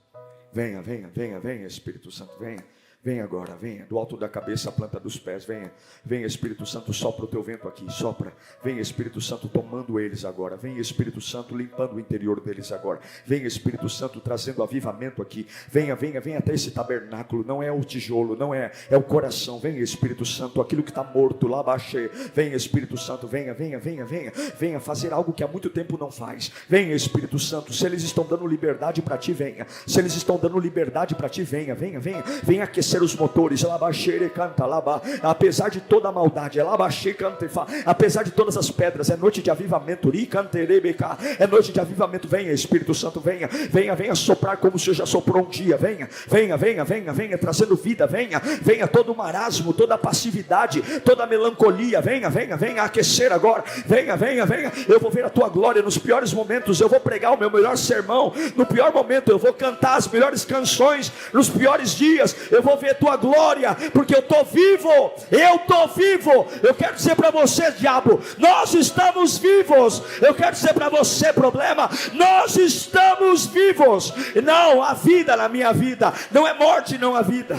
S1: Venha, Espírito Santo, venha. Venha agora, venha, do alto da cabeça à planta dos pés, venha, venha Espírito Santo, sopra o teu vento aqui, sopra, venha Espírito Santo tomando eles agora, venha Espírito Santo limpando o interior deles agora, venha Espírito Santo trazendo avivamento aqui, venha, venha, venha até esse tabernáculo, não é o tijolo, não é, é o coração, venha Espírito Santo, aquilo que está morto, lá baixei, venha Espírito Santo, venha, venha, venha, venha, venha fazer algo que há muito tempo não faz, venha Espírito Santo, se eles estão dando liberdade para ti, venha, se eles estão dando liberdade para ti, venha, venha, venha, venha aquecer os motores, apesar de toda a maldade, apesar de todas as pedras, é noite de avivamento, é noite de avivamento, venha Espírito Santo, venha, venha, venha soprar como o Senhor já soprou um dia, venha, venha, venha, venha, venha, trazendo vida, venha, venha todo o marasmo, toda a passividade, toda a melancolia, venha, venha, venha aquecer agora, venha, venha, venha, eu vou ver a tua glória nos piores momentos, eu vou pregar o meu melhor sermão, no pior momento eu vou cantar as melhores canções, nos piores dias, eu vou ver tua glória, porque eu estou vivo, eu quero dizer para você, diabo, nós estamos vivos, eu quero dizer para você, problema, nós estamos vivos, não há vida na minha vida, não é morte, não há vida.